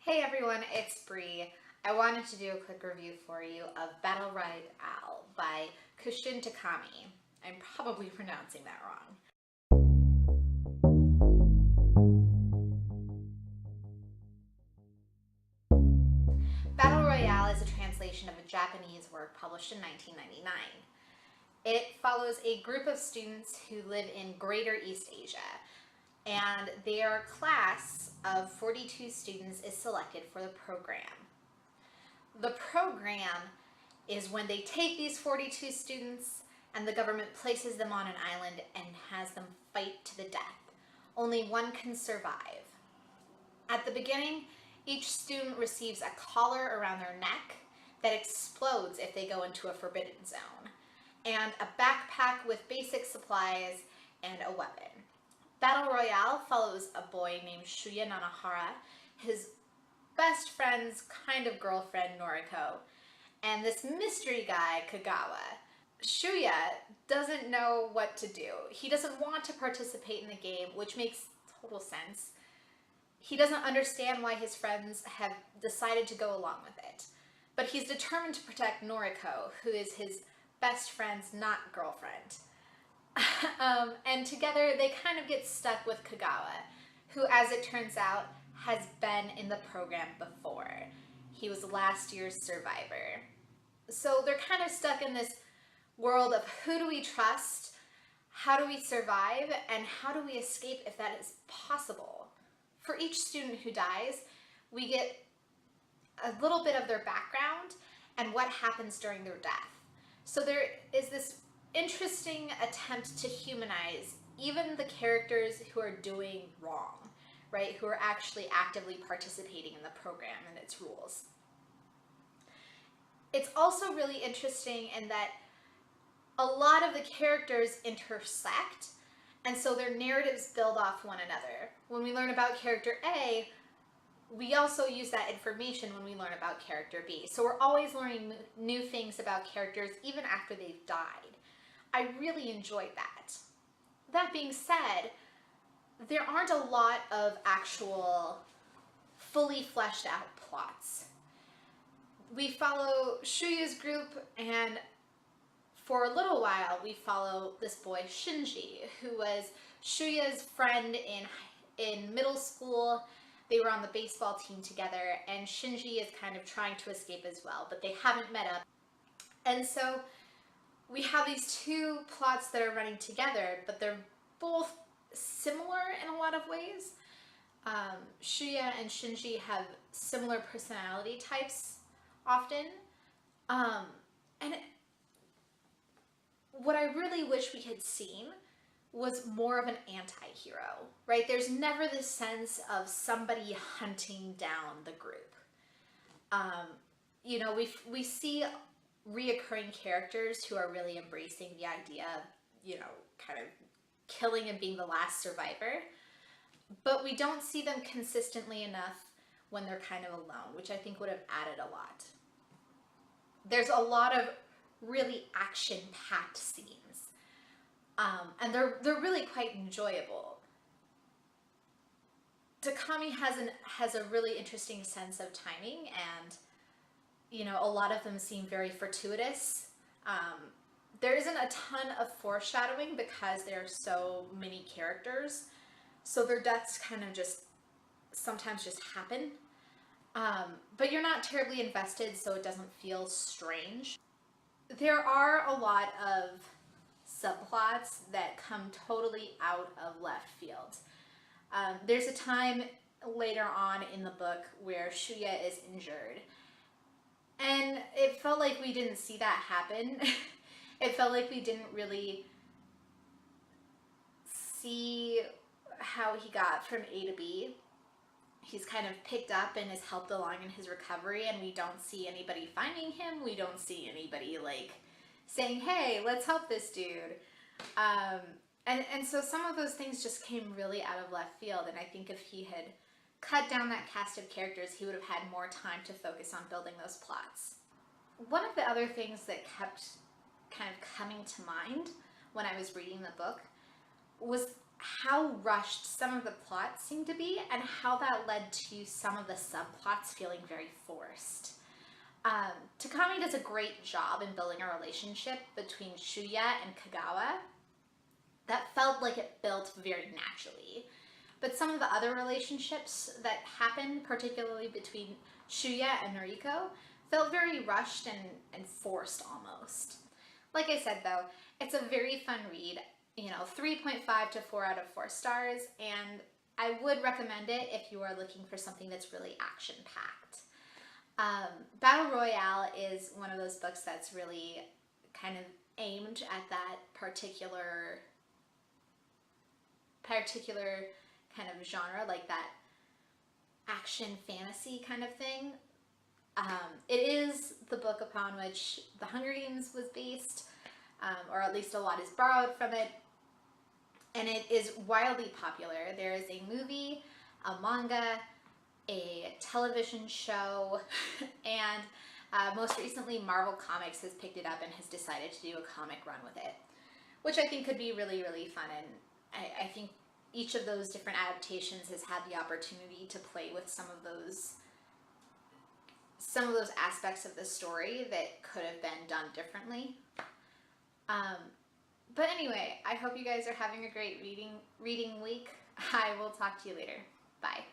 Hey everyone, it's Bree. I wanted to do a quick review for you of Battle Royale by Koushun Takami. I'm probably pronouncing that wrong. Battle Royale is a translation of a Japanese work published in 1999. It follows a group of students who live in Greater East Asia, and their class of 42 students is selected for the program. The program is when they take these 42 students and the government places them on an island and has them fight to the death. Only one can survive. At the beginning, each student receives a collar around their neck that explodes if they go into a forbidden zone, and a backpack with basic supplies and a weapon. Battle Royale follows a boy named Shuya Nanahara, his best friend's kind of girlfriend Noriko, and this mystery guy Kagawa. Shuya doesn't know what to do. He doesn't want to participate in the game, which makes total sense. He doesn't understand why his friends have decided to go along with it. But he's determined to protect Noriko, who is his best friend's not girlfriend. And together they kind of get stuck with Kagawa, who, as it turns out, has been in the program before. He was last year's survivor. So they're kind of stuck in this world of who do we trust, how do we survive, and how do we escape if that is possible. For each student who dies, we get a little bit of their background and what happens during their death. So there is this interesting attempt to humanize even the characters who are doing wrong, right? Who are actually actively participating in the program and its rules. It's also really interesting in that a lot of the characters intersect, and so their narratives build off one another. When we learn about character A, we also use that information when we learn about character B. So we're always learning new things about characters even after they've died. I really enjoyed that. That being said, there aren't a lot of actual fully fleshed out plots. We follow Shuya's group, and for a little while we follow this boy Shinji, who was Shuya's friend in middle school. They were on the baseball team together, and Shinji is kind of trying to escape as well, but they haven't met up. And so we have these two plots that are running together, but they're both similar in a lot of ways. Shuya and Shinji have similar personality types often. What I really wish we had seen was more of an anti-hero, right? There's never this sense of somebody hunting down the group. We see reoccurring characters who are really embracing the idea of, kind of killing and being the last survivor, but we don't see them consistently enough when they're kind of alone, which I think would have added a lot. There's a lot of really action-packed scenes, and they're really quite enjoyable. Takami has a really interesting sense of timing, and a lot of them seem very fortuitous. There isn't a ton of foreshadowing because there are so many characters, so their deaths kind of sometimes just happen. But you're not terribly invested, so it doesn't feel strange. There are a lot of subplots that come totally out of left field. There's a time later on in the book where Shuya is injured, and it felt like we didn't see that happen. It felt like we didn't really see how he got from A to B. He's kind of picked up and is helped along in his recovery, and we don't see anybody finding him. We don't see anybody saying, hey, let's help this dude. And so some of those things just came really out of left field, and I think if he had cut down that cast of characters, he would have had more time to focus on building those plots. One of the other things that kept kind of coming to mind when I was reading the book was how rushed some of the plots seem to be and how that led to some of the subplots feeling very forced. Takami does a great job in building a relationship between Shuya and Kagawa that felt like it built very naturally. But some of the other relationships that happened, particularly between Shuya and Noriko, felt very rushed and forced almost. Like I said though, it's a very fun read, 3.5 to 4 out of 4 stars, and I would recommend it if you are looking for something that's really action-packed. Battle Royale is one of those books that's really kind of aimed at that particular kind of genre, like that action fantasy kind of thing. It is the book upon which The Hunger Games was based, or at least a lot is borrowed from it, and it is wildly popular. There is a movie, a manga, a television show, and most recently Marvel Comics has picked it up and has decided to do a comic run with it, which I think could be really, really fun. And I think each of those different adaptations has had the opportunity to play with some of those aspects of the story that could have been done differently. But anyway, I hope you guys are having a great reading week. I will talk to you later. Bye.